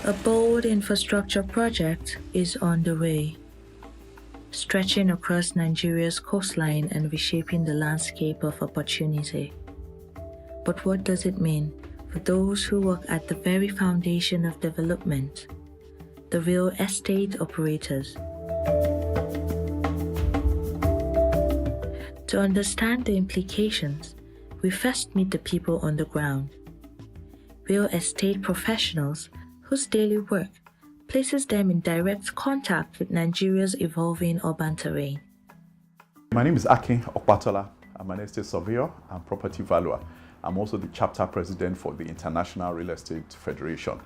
A bold infrastructure project is on the way, stretching across Nigeria's coastline and reshaping the landscape of opportunity. But what does it mean for those who work at the very foundation of development, the real estate operators? To understand the implications, we first meet the people on the ground, real estate professionals whose daily work places them in direct contact with Nigeria's evolving urban terrain. My name is Akin Okpatola. I'm an estate surveyor and property valuer. I'm also the chapter president for the International Real Estate Federation.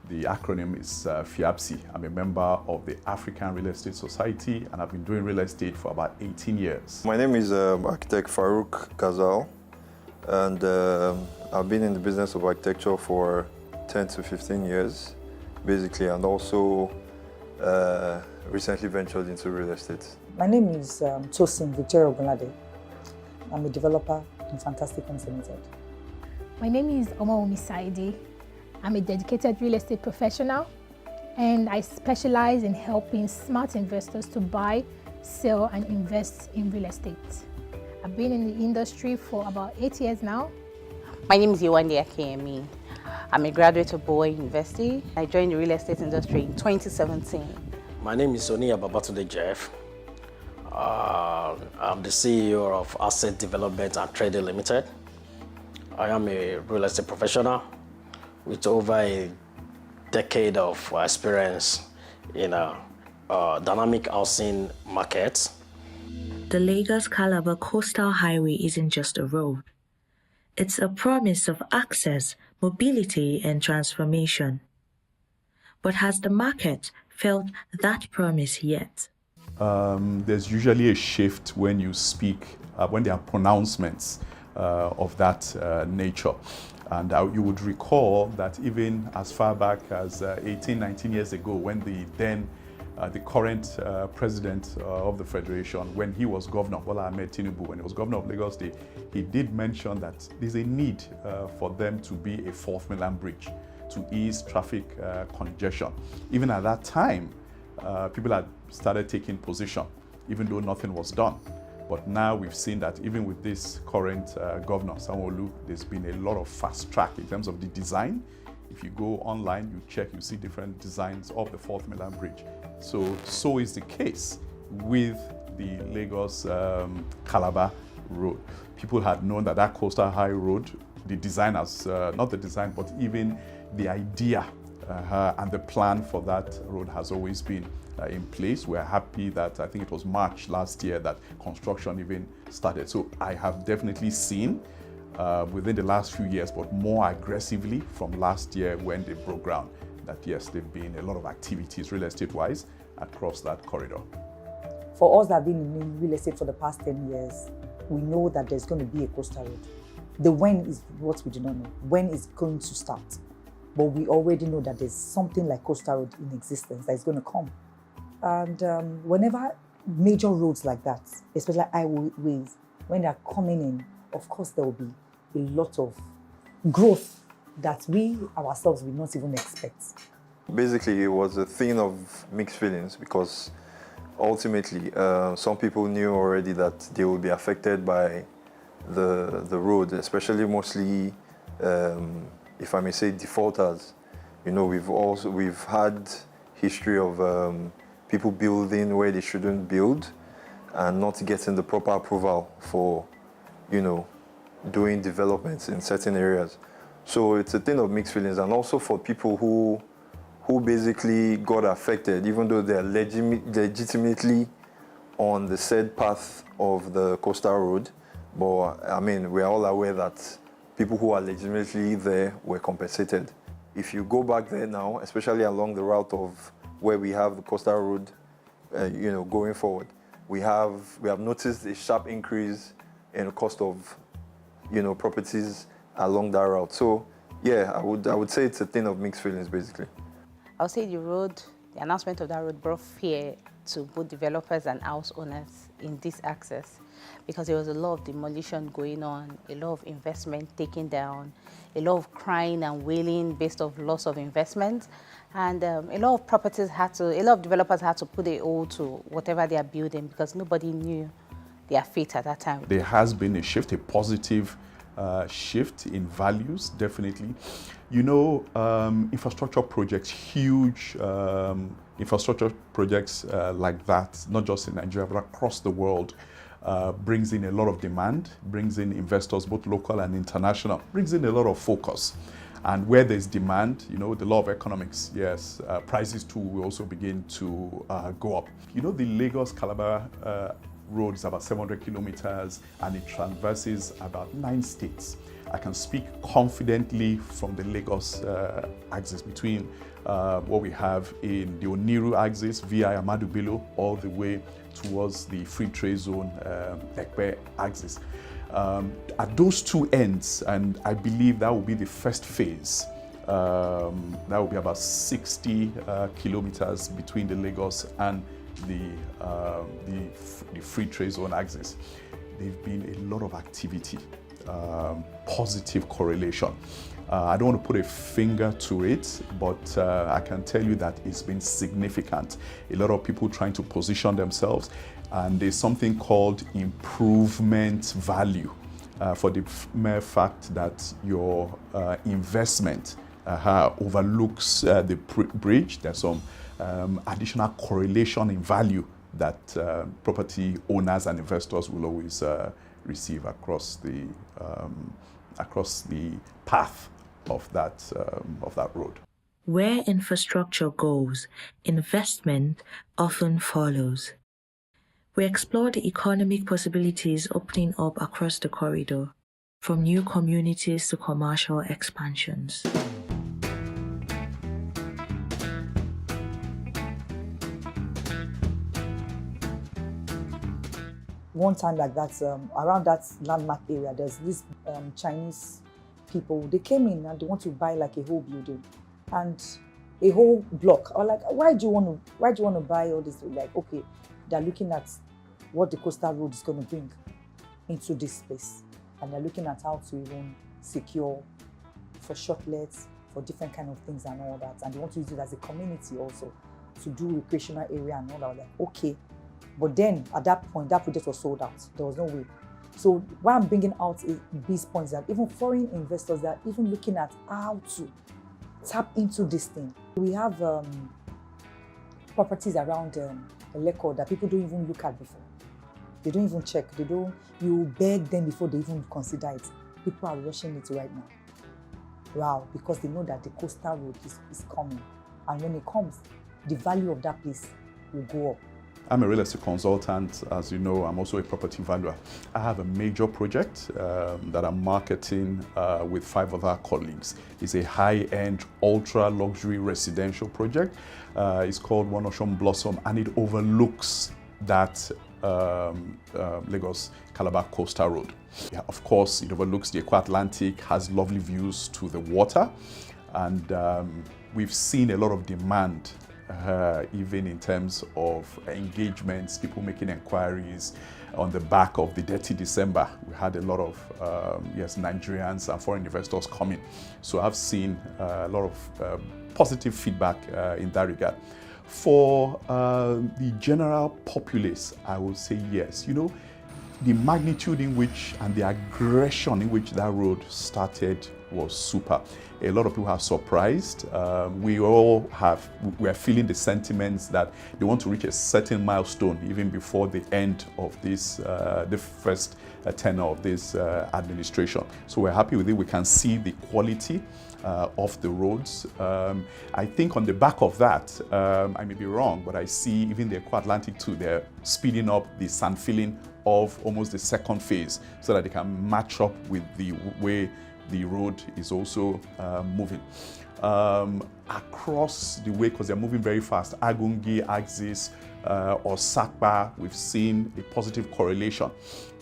The acronym is FIABSI. I'm a member of the African Real Estate Society, and I've been doing real estate for about 18 years. My name is architect Farouk Ghazal, and I've been in the business of architecture for 10 to 15 years, basically, and also recently ventured into real estate. My name is Tosin Victoria Ogunlade. I'm a developer in Fantastic Homes Limited. My name is Omaomi Saidi. I'm a dedicated real estate professional, and I specialize in helping smart investors to buy, sell, and invest in real estate. I've been in the industry for about 8 years now. My name is Yewande Akemi. I'm a graduate of Bowen University. I joined the real estate industry in 2017. My name is Oniya Babatunde Jeff. I'm the CEO of Asset Development and Trading Limited. I am a real estate professional with over a decade of experience in dynamic housing markets. The Lagos-Calabar Coastal Highway isn't just a road. It's a promise of access, mobility, and transformation. But has the market felt that promise yet? There's usually a shift when you speak, when there are pronouncements of that nature. And you would recall that even as far back as 18, 19 years ago, when the current president of the Federation, when he was governor, Bola Ahmed Tinubu, when he was governor of Lagos State, he did mention that there's a need for them to be a fourth mainland bridge to ease traffic congestion. Even at that time, people had started taking position, even though nothing was done. But now we've seen that even with this current governor, Sanwo-Olu, there's been a lot of fast track in terms of the design. If you go online, you check, you see different designs of the Fourth Mainland Bridge. So is the case with the Lagos Calabar Road. People had known that Coastal High Road, the design has, not the design, but even the idea and the plan for that road has always been in place. We're happy that I think it was March last year that construction even started. So I have definitely seen within the last few years, but more aggressively from last year when they broke ground, that yes, there've been a lot of activities real estate-wise across that corridor. For us that have been in real estate for the past 10 years, we know that there's going to be a coastal road. The when is what we do not know. When is going to start? But we already know that there's something like coastal road in existence that is going to come. And whenever major roads like that, especially highways, when they're coming in, of course there will be a lot of growth that we ourselves will not even expect. Basically, it was a thing of mixed feelings because ultimately some people knew already that they would be affected by the road, especially mostly, if I may say, defaulters. You know, we've had history of people building where they shouldn't build and not getting the proper approval for, doing developments in certain areas. So it's a thing of mixed feelings, and also for people who basically got affected, even though they're legitimately on the said path of the coastal road. But I mean, we're all aware that people who are legitimately there were compensated. If you go back there now, especially along the route of where we have the coastal road, going forward, we have noticed a sharp increase in the cost of, properties along that route. So, yeah, I would say it's a thing of mixed feelings, basically. I would say the announcement of that road brought fear to both developers and house owners in this access, because there was a lot of demolition going on, a lot of investment taken down, a lot of crying and wailing based off loss of investment, and a lot of developers had to put a hold to whatever they are building because nobody knew their fate at that time. There has been a shift, a positive shift in values, definitely. You know, infrastructure projects, huge infrastructure projects like that, not just in Nigeria, but across the world, brings in a lot of demand, brings in investors, both local and international, brings in a lot of focus. And where there's demand, you know, the law of economics, yes, prices too will also begin to go up. You know, the Lagos-Calabar road is about 700 kilometers and it traverses about 9 states. I can speak confidently from the Lagos axis between what we have in the Oniru axis via Amadu Bello all the way towards the free trade zone Ekpe axis. At those two ends, and I believe that will be the first phase, that will be about 60 kilometers between the Lagos and the free trade zone axis. There've been a lot of activity, positive correlation. I don't want to put a finger to it, but I can tell you that it's been significant. A lot of people trying to position themselves, and there's something called improvement value for the mere fact that your investment overlooks the bridge. There's some additional correlation in value that property owners and investors will always receive across the path of that road. Where infrastructure goes, investment often follows. We explore the economic possibilities opening up across the corridor, from new communities to commercial expansions. One time like that, around that landmark area, there's this Chinese people. They came in and they want to buy like a whole building and a whole block. Or like, why do you want to buy all this? Like, okay, they're looking at what the coastal road is going to bring into this space, and they're looking at how to even secure for shortlets, for different kind of things and all that. And they want to use it as a community also to do recreational area and all that. Like, okay. But then at that point, that project was sold out. There was no way. So why I'm bringing out these points that even foreign investors are even looking at how to tap into this thing. We have properties around Eleko that people don't even look at before. They don't even check. You beg them before they even consider it. People are rushing it right now. Wow, because they know that the coastal road is coming. And when it comes, the value of that place will go up. I'm a real estate consultant. As you know, I'm also a property valuer. I have a major project that I'm marketing with 5 other colleagues. It's a high-end, ultra-luxury residential project. It's called One Ocean Blossom, and it overlooks that Lagos-Calabar coastal road. Yeah, of course, it overlooks the Equator Atlantic, has lovely views to the water, and we've seen a lot of demand even in terms of engagements, people making inquiries on the back of the Dirty December. We had a lot of Nigerians and foreign investors coming. So I've seen a lot of positive feedback in that regard. For the general populace, I would say yes. You know, the magnitude in which and the aggression in which that road started was super. A lot of people are surprised. We are feeling the sentiments that they want to reach a certain milestone even before the end of this, the first tenure of this administration. So we're happy with it. We can see the quality of the roads. I think on the back of that, I may be wrong, but I see even the Equator Atlantic too, they're speeding up the sand filling of almost the second phase so that they can match up with the way the road is also moving. Across the way, because they're moving very fast, Agungi, Axis, or Sakpa, we've seen a positive correlation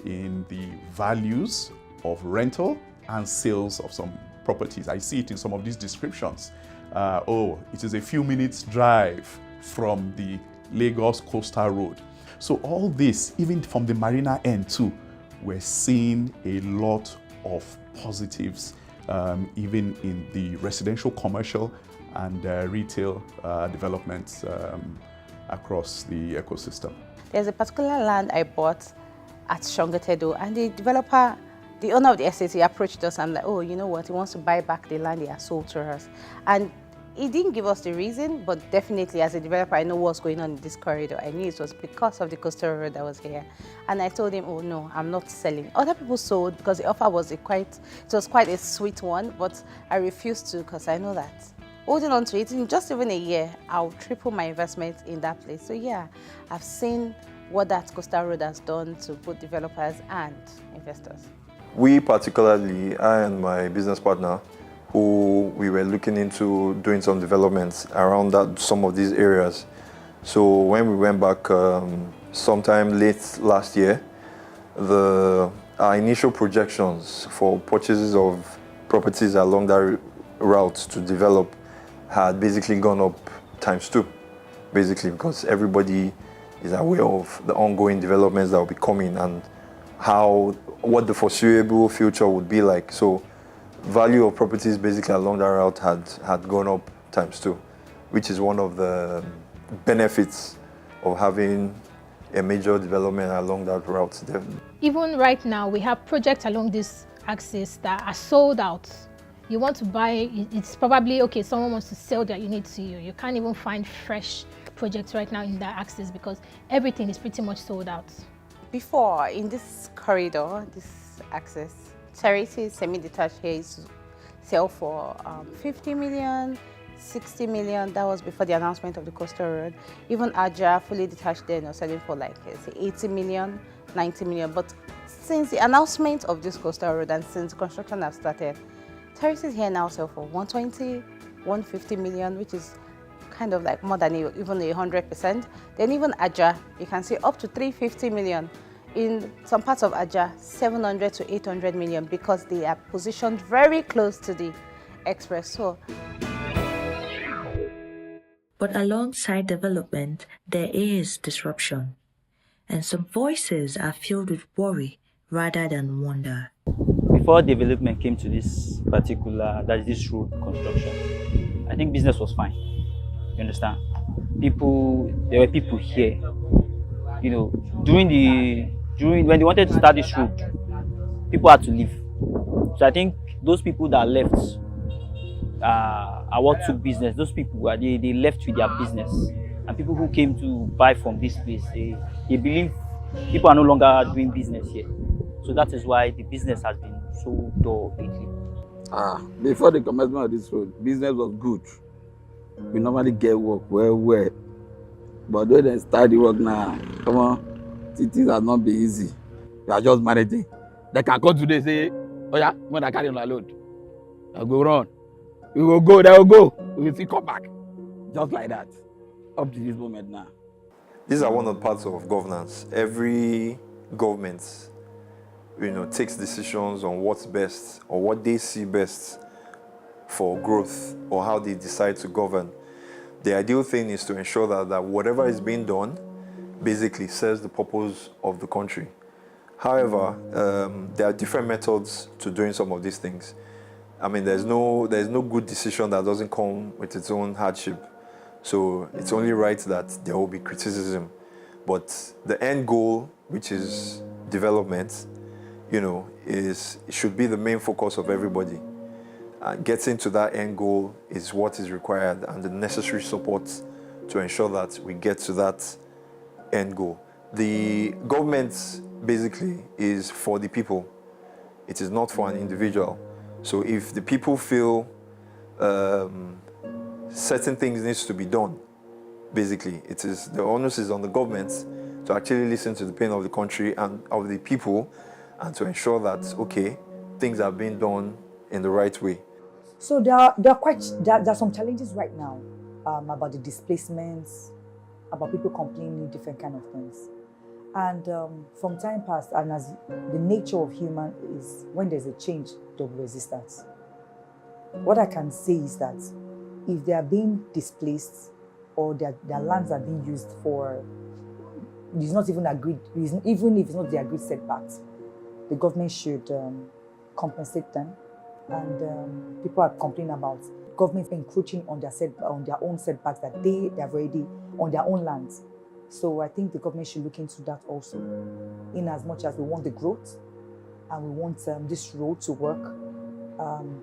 in the values of rental and sales of some properties. I see it in some of these descriptions. It is a few minutes drive from the Lagos Coastal Road. So all this, even from the marina end too, we're seeing a lot of positives, even in the residential, commercial, and retail developments across the ecosystem. There's a particular land I bought at Shongotedo, and the developer, the owner of the estate, he approached us and like, oh, you know what, he wants to buy back the land he has sold to us. And he didn't give us the reason, but definitely as a developer, I know what's going on in this corridor. I knew it was because of the coastal road that was here. And I told him, oh no, I'm not selling. Other people sold because the offer was quite a sweet one, but I refused to because I know that holding on to it in just even a year, I'll triple my investment in that place. So yeah, I've seen what that coastal road has done to both developers and investors. We particularly, I and my business partner, who we were looking into doing some developments around some of these areas. So when we went back sometime late last year, our initial projections for purchases of properties along that route to develop had basically gone up ×2, basically, because everybody is aware of the ongoing developments that will be coming and what the foreseeable future would be like. So value of properties basically along that route had gone up ×2, which is one of the benefits of having a major development along that route. Even right now, we have projects along this axis that are sold out. You want to buy, it's probably, okay, someone wants to sell their unit to you. You can't even find fresh projects right now in that axis because everything is pretty much sold out. Before, in this corridor, this axis, terraces, semi-detached here used to sell for 50 million, 60 million. That was before the announcement of the coastal road. Even Aja, fully detached there, was selling for like, say, 80 million, 90 million. But since the announcement of this coastal road and since construction has started, terraces here now sell for 120, 150 million, which is kind of like more than even 100%. Then even Aja, you can see up to 350 million. In some parts of Aja, 700 to 800 million because they are positioned very close to the express. So, but alongside development, there is disruption. And some voices are filled with worry rather than wonder. Before development came to this road construction, I think business was fine. You understand? There were people here. You know, when they wanted to start this road, people had to leave. So I think those people that left are what took business. Those people they left with their business, and people who came to buy from this place, they believe people are no longer doing business here. So that is why the business has been so dull lately. Before the commencement of this road, business was good. We normally get work well. But when they start the work now, come on, things have not been easy. We are just managing. They can come today say, oh yeah, when I carry on my load, I'll go run. We will go, they will go. We will still come back. Just like that. Up to this moment now. These are one of the parts of governance. Every government, takes decisions on what's best or what they see best for growth or how they decide to govern. The ideal thing is to ensure that whatever is being done basically serves the purpose of the country. However, there are different methods to doing some of these things. I mean, there's no good decision that doesn't come with its own hardship. So it's only right that there will be criticism. But the end goal, which is development, should be the main focus of everybody. Getting to that end goal is what is required and the necessary support to ensure that we get to that end goal. The government basically is for the people. It is not for an individual. So if the people feel certain things needs to be done, basically, the onus is on the government to actually listen to the pain of the country and of the people and to ensure that, okay, things are being done in the right way. So there are some challenges right now about the displacements, about people complaining different kind of things. And from time past, and as the nature of human is, when there's a change, there will be resistance. What I can say is that if they are being displaced or their lands are being used for, it's not even agreed, even if it's not the agreed setbacks, the government should compensate them. And people are complaining about government encroaching on their own setbacks that they have already on their own lands. So I think the government should look into that also, in as much as we want the growth and we want this road to work.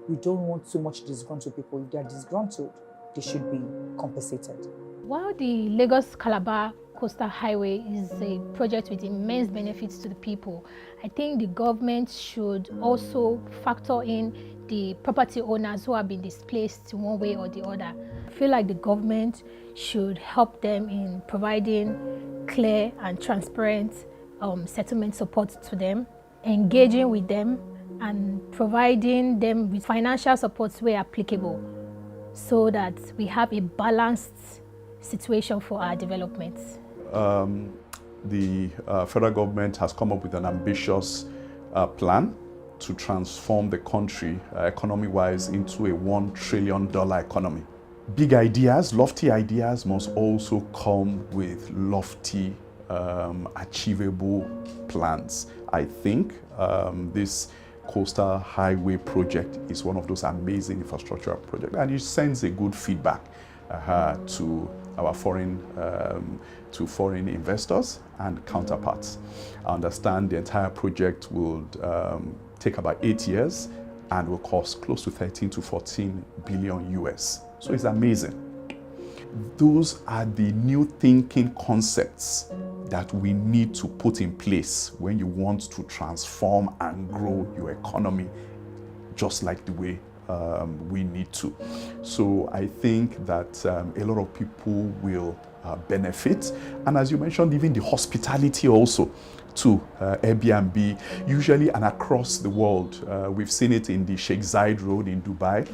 We don't want too much disgruntled people. If they are disgruntled, they should be compensated. While the Lagos-Calabar Coastal Highway is a project with immense benefits to the people, I think the government should also factor in the property owners who have been displaced one way or the other. I feel like the government should help them in providing clear and transparent settlement support to them, engaging with them, and providing them with financial support where applicable, so that we have a balanced situation for our development. The federal government has come up with an ambitious plan to transform the country economy-wise into a $1 trillion economy. Big ideas, lofty ideas must also come with lofty, achievable plans. I think this Coastal Highway project is one of those amazing infrastructural projects, and it sends a good feedback to our foreign investors and counterparts. I understand the entire project will take about 8 years and will cost close to 13 to 14 billion US. So it's amazing. Those are the new thinking concepts that we need to put in place when you want to transform and grow your economy just like the way we need to. So I think that a lot of people will benefit. And as you mentioned, even the hospitality also to Airbnb, usually and across the world. We've seen it in the Sheikh Zayed Road in Dubai.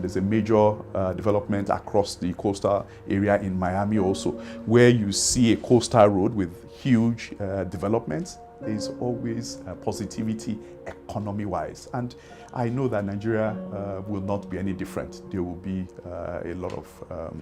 There's a major development across the coastal area in Miami also, where you see a coastal road with huge developments. There's always positivity economy-wise. And I know that Nigeria will not be any different. There will be a lot of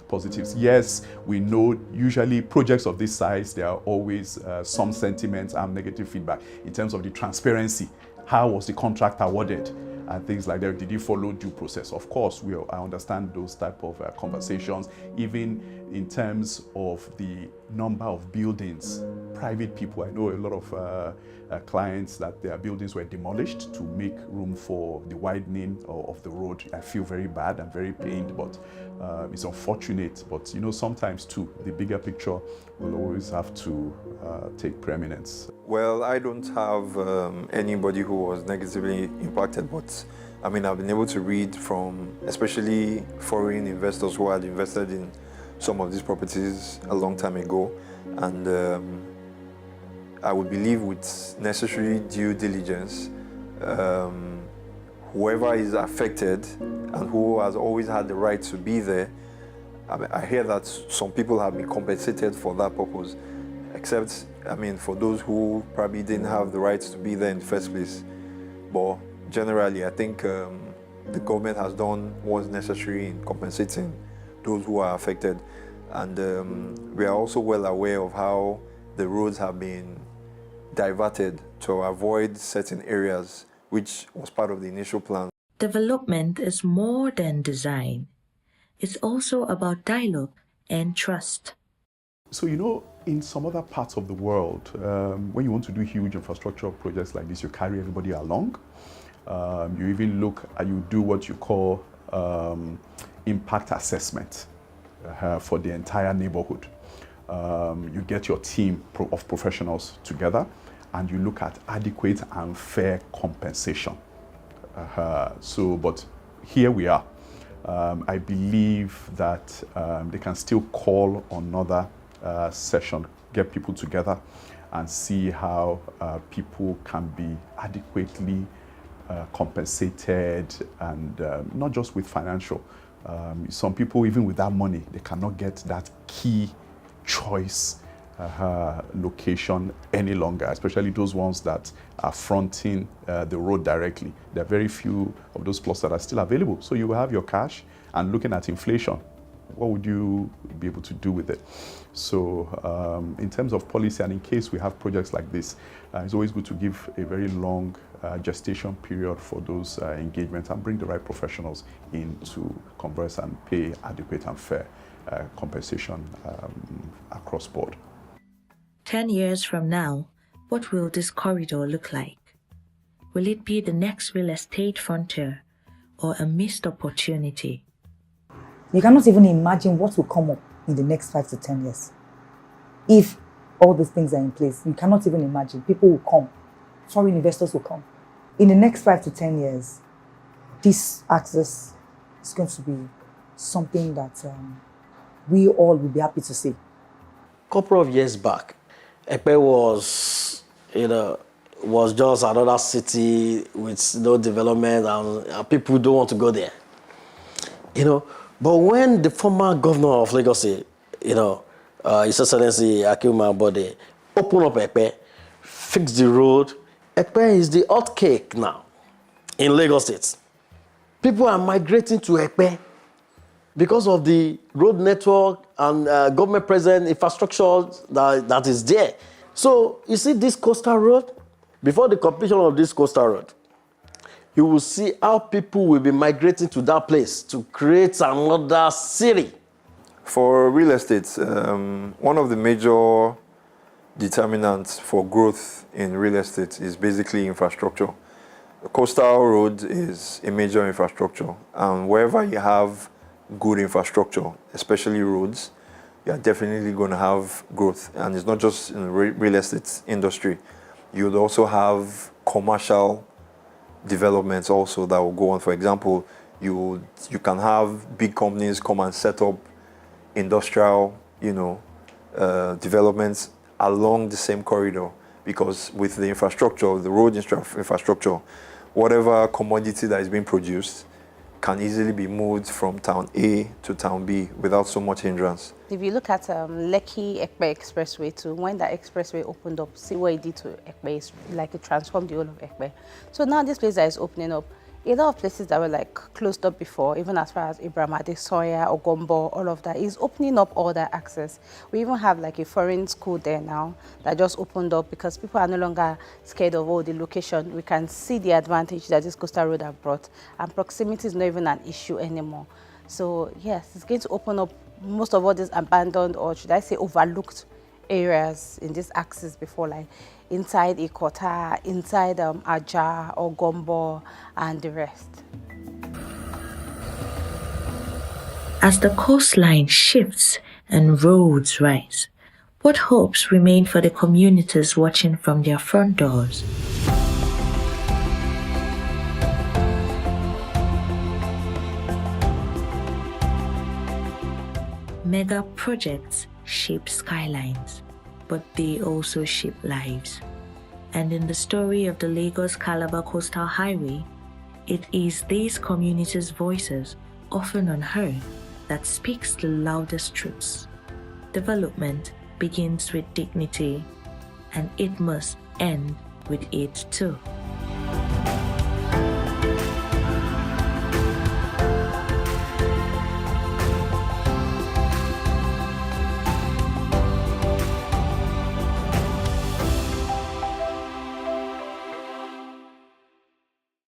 positives. Yes, we know usually projects of this size, there are always some sentiments and negative feedback in terms of the transparency. How was the contract awarded? And things like that. Did you follow due process? Of course, I understand those type of conversations, even in terms of the number of buildings, private people. I know a lot of clients that their buildings were demolished to make room for the widening of the road. I feel very bad and very pained, but it's unfortunate. But you know, sometimes too, the bigger picture will always have to take preeminence. Well, I don't have anybody who was negatively impacted, but I mean, I've been able to read from especially foreign investors who had invested in some of these properties a long time ago, and I would believe with necessary due diligence, whoever is affected and who has always had the right to be there, I hear that some people have been compensated for that purpose, except, I mean, for those who probably didn't have the right to be there in the first place. But generally, I think the government has done what's necessary in compensating those who are affected. And we are also well aware of how the roads have been diverted to avoid certain areas, which was part of the initial plan. Development is more than design. It's also about dialogue and trust. So, you know, in some other parts of the world, when you want to do huge infrastructure projects like this, you carry everybody along. You even you do what you call impact assessment for the entire neighborhood. You get your team of professionals together and you look at adequate and fair compensation. But here we are. I believe that they can still call another session, get people together and see how people can be adequately compensated, and not just with financial. Some people, even with that money, they cannot get that key choice location any longer, especially those ones that are fronting the road directly. There are very few of those plots that are still available. So you will have your cash, and looking at inflation, what would you be able to do with it? So in terms of policy, and in case we have projects like this, it's always good to give a very long gestation period for those engagements and bring the right professionals in to converse and pay adequate and fair compensation across board. 10 years from now, what will this corridor look like? Will it be the next real estate frontier or a missed opportunity? You cannot even imagine what will come up in the next 5 to 10 years. If all these things are in place, you cannot even imagine. People will come. Foreign investors will come. In the next 5 to 10 years, this access is going to be something that we all will be happy to see. A couple of years back, Ekpe was, was just another city with no development, and people don't want to go there. But when the former governor of Lagos State, His Excellency Akim Abode, opened up Ekpe, fixed the road, Ekpe is the hot cake now in Lagos State. People are migrating to Ekpe because of the road network and government present infrastructure that is there. So you see this coastal road, before the completion of this coastal road, you will see how people will be migrating to that place to create another city. For real estate, one of the major determinants for growth in real estate is basically infrastructure. The coastal road is a major infrastructure, and wherever you have good infrastructure, especially roads, you are definitely going to have growth. And it's not just in the real estate industry. You would also have commercial developments also that will go on. For example, you can have big companies come and set up industrial, developments along the same corridor, because with the infrastructure, the road infrastructure, whatever commodity that is being produced can easily be moved from town A to town B without so much hindrance. If you look at Lekki-Ekpe Expressway too, when that expressway opened up, see what it did to Ekpe, it's like it transformed the whole of Ekpe. So now this place that is opening up, a lot of places that were like closed up before, even as far as Ibrahim Adesoya, Ogombo, all of that, is opening up all that access. We even have like a foreign school there now that just opened up because people are no longer scared of all the location. We can see the advantage that this coastal road have brought, and proximity is not even an issue anymore. So yes, it's going to open up most of all these abandoned, or should I say overlooked, areas in this axis before, like inside Ikota, inside Aja or Gombo, and the rest. As the coastline shifts and roads rise, what hopes remain for the communities watching from their front doors? Mega projects shape skylines, but they also shape lives. And in the story of the Lagos-Calabar Coastal Highway, it is these communities' voices, often unheard, that speaks the loudest truths. Development begins with dignity, and it must end with it too.